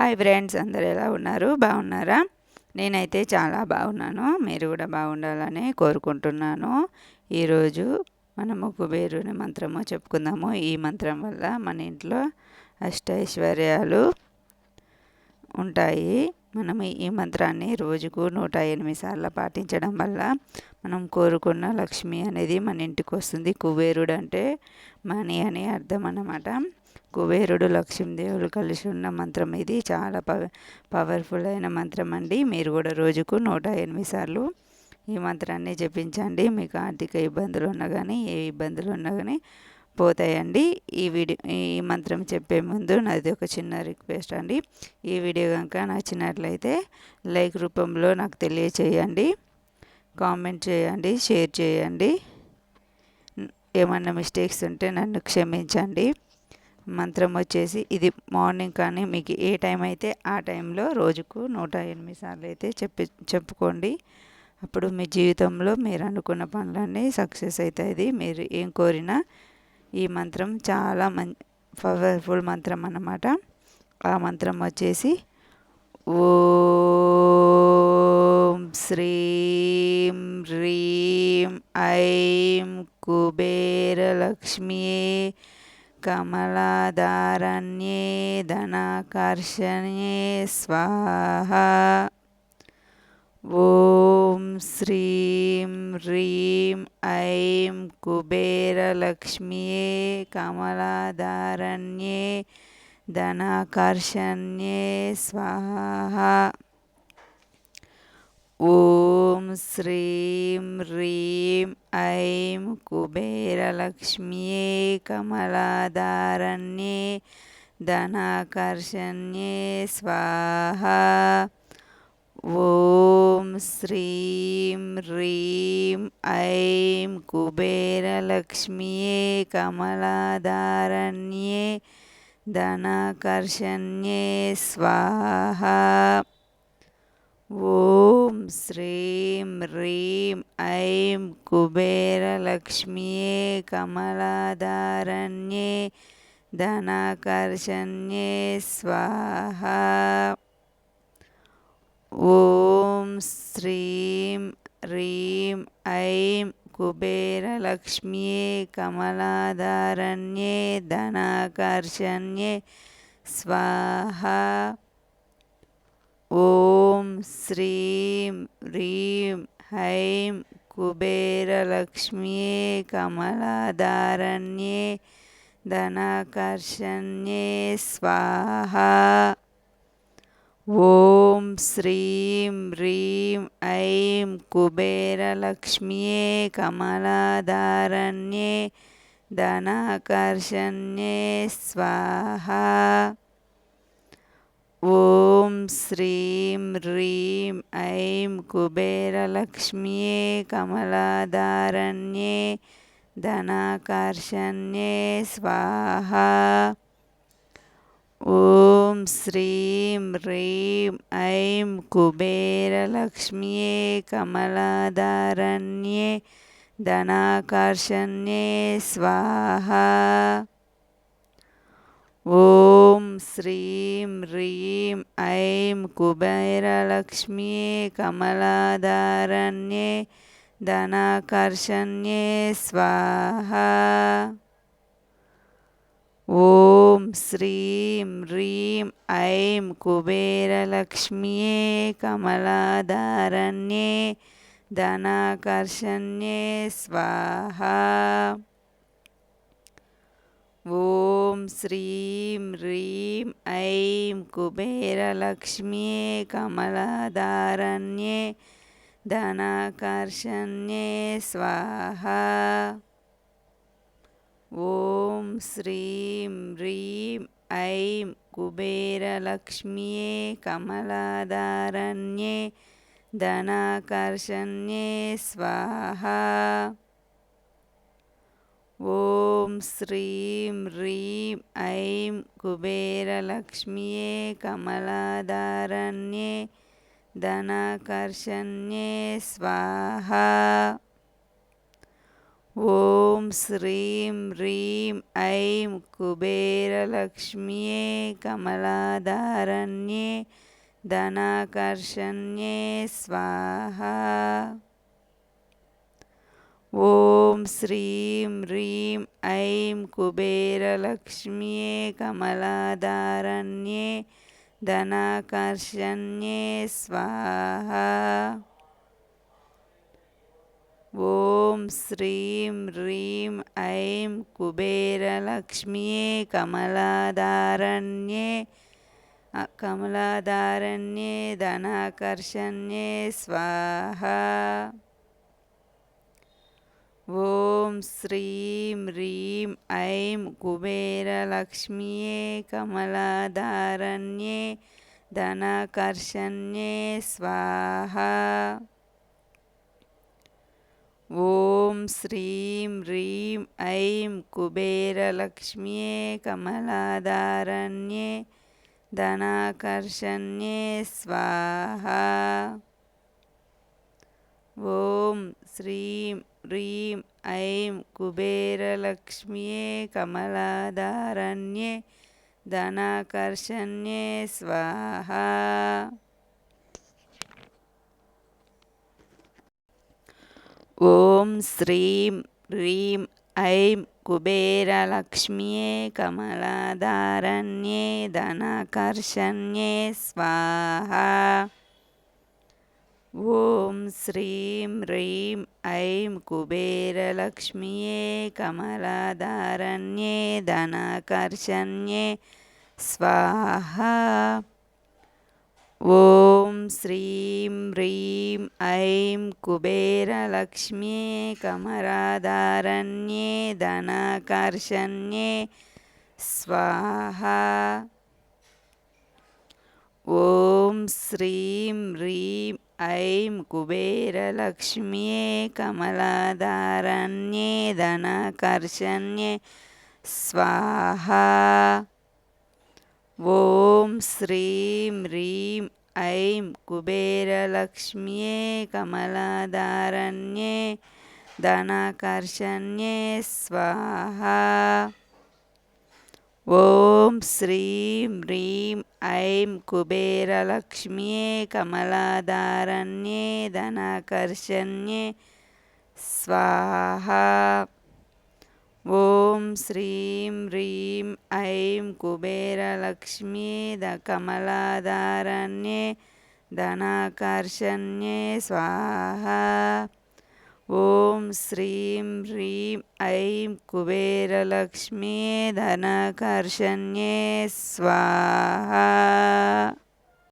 Hi friends, అందరు ఎలా ఉన్నారు? బాగున్నారా? నేనైతే చాలా బాగున్నాను. మీరు కూడా బాగుండాలని కోరుకుంటున్నాను. ఈరోజు మనము కుబేరుని మంత్రము చెప్పుకుందాము. ఈ మంత్రం వల్ల మన ఇంట్లో అష్టైశ్వర్యాలు ఉంటాయి. మనం ఈ మంత్రాన్ని రోజుకు 108 సార్లు పాటించడం వల్ల మనం కోరుకున్న లక్ష్మి అనేది మన ఇంటికి వస్తుంది. కుబేరుడు అంటే మనీ అని అర్థం అన్నమాట. కుబేరుడు లక్ష్మీదేవులు కలిసి ఉన్న మంత్రం ఇది. చాలా పవర్ఫుల్ అయిన మంత్రం అండి. మీరు కూడా రోజుకు 108 సార్లు ఈ మంత్రాన్ని జపించండి. మీకు ఆర్థిక ఇబ్బందులు ఉన్నా కానీ, ఏ ఇబ్బందులు ఉన్నా కానీ పోతాయండి. ఈ మంత్రం చెప్పే ముందు నాది ఒక చిన్న రిక్వెస్ట్ అండి. ఈ వీడియో కనుక నచ్చినట్లయితే లైక్ రూపంలో నాకు తెలియచేయండి, కామెంట్ చేయండి, షేర్ చేయండి. ఏమన్నా మిస్టేక్స్ ఉంటే నన్ను క్షమించండి. మంత్రం వచ్చేసి ఇది మార్నింగ్ కానీ మీకు ఏ టైం అయితే ఆ టైంలో రోజుకు 108 సార్లు అయితే చెప్పుకోండి. అప్పుడు మీ జీవితంలో మీరు అనుకున్న పనులన్నీ సక్సెస్ అవుతాయి. మీరు ఏం కోరినా ఈ మంత్రం చాలా పవర్ఫుల్ మంత్రం అన్నమాట. ఆ మంత్రం వచ్చేసి ఓం శ్రీం హ్రీం ఐం కుబేరలక్ష్మియే కమలాధారణ్యే ధనాకర్షణ్యే స్వాహా. ఓం శ్రీం హ్రీం ఐం కుబేరలక్ష్మియే కమలాధారణ్యే ధనాకర్షణ్యే స్వాహా. ఓం శ్రీం హ్రీం ఐం కుబేరలక్ష్మియే కమలాధారణ్యే ధనాకర్షణ్యే స్వాహా. ఓం శ్రీం హ్రీం ఐం కుబేరలక్ష్మియే కమలాధారణ్యే ధనాకర్షణ్యే స్వాహా. ఓం శ్రీం హ్రీం ఐం కుబేరలక్ష్మియే కమలాధారణ్యే ధనాకర్షణ్యే స్వాహా. ఓం శ్రీం హ్రీం ఐం కుబేరలక్ష్మియే కమలాధారణ్యే ధనాకర్షణ్యే స్వాహా. ఓం శ్రీం హ్రీం ఐం కుబేరలక్ష్మియే కమలాధారణ్యే ధనాకర్షణ్యే స్వాహా. ఓం శ్రీం హ్రీం ఐం కుబేరలక్ష్మియే కమలాధారణ్యే ధనాకర్షణ్యే స్వాహా. ఓం శ్రీం హ్రీం ఐం కుబేరలక్ష్మియే కమలాధారణ్యే ధనాకర్షణ్యే స్వాహా. ఓం శ్రీం హ్రీం ఐం కుబేరలక్ష్మియే కమలాధారణ్యే ధనాకర్షణ్యే స్వాహా. ఓం శ్రీం హ్రీం ఐం కుబేరలక్ష్మియే కమలాధారణ్యే ధనాకర్షణ్యే స్వాహా. ఓం శ్రీం హ్రీం ఐం కుబేరలక్ష్మియే కమలాధారణ్యే ధనాకర్షణ్యే స్వాహా. ఓం శ్రీం హ్రీం ఐం కుబేరలక్ష్మియే కమలాధారణ్యే ధనాకర్షణ్యే స్వాహా. ఓం శ్రీం హ్రీం ఐం కుబేరలక్ష్మియే కమలాధారణ్యే ధనాకర్షణ్యే స్వాహా. ఓం శ్రీం హ్రీం ఐం కుబేరలక్ష్మియే కమలాధారణ్యే ధనాకర్షణ్యే స్వాహా. ఓం శ్రీం హ్రీం ఐం కుబేరలక్ష్మ్యే కమలాధారణ్యే ధనాకర్షణ్యే స్వాహా. ఓం శ్రీం హ్రీం ఐం కుబేరలక్ష్మ్యే కమలాధారణ్యే ధనాకర్షణ్యే స్వాహా. ఓం శ్రీం హ్రీం ఐం కుబేరలక్ష్మ్యే కమలాధారణ్యే ధనాకర్షణ్యే స్వాహా. ఓం శ్రీం హ్రీం ఐం కుబేరలక్ష్మ్యే కమలాధారణ్యే ధనాకర్షణ్యే స్వాహా. ఓం శ్రీం హ్రీం ఐం కుబేరలక్ష్మ్యే కమలాధారణ్యే ధనాకర్షణ్యే స్వాహా. ఓం శ్రీం హ్రీం ఐం కుబేరలక్ష్మ్యే కమలాధారణ్యే ధనాకర్షణ్యే స్వాహా. ఓం శ్రీం హ్రీం ఐం కుబేరలక్ష్మ్యే కమలాధారణ్యే ధనాకర్షణ్యే స్వాహా. ఓం శ్రీం హ్రీం ఐం కుబేరలక్ష్మ్యే కమలాధారణ్యే ధనాకర్షణ్యే స్వాహా. ఓం శ్రీం హ్రీం ఐం కుబేరలక్ష్మ్యే కమలాధారణ్యే ధనాకర్షణ్యే స్వాహా. ఓం శ్రీం హ్రీం ఐం కుబేరలక్ష్మ్యే కమలాధారణ్యే ధనాకర్షణ్యే స్వాహా. ఓం శ్రీం హ్రీం ఐం కుబేరలక్ష్మ్యే కమలాధారణ్యే ధనాకర్షణ్యే స్వాహా. ఓం శ్రీం హ్రీం ఐం కుబేరలక్ష్మ్యే కమలాధారణ్యే ధనాకర్షణ్యే స్వాహా. ఓం శ్రీం హ్రీం ఐం కుబేరలక్ష్మ్యే కమలాధారణ్యే ధనాకర్షణ్యే స్వాహా. ఓం శ్రీం హ్రీం ఐం కుబేరలక్ష్మ్యే ధనాకర్షణ్యే స్వాహా.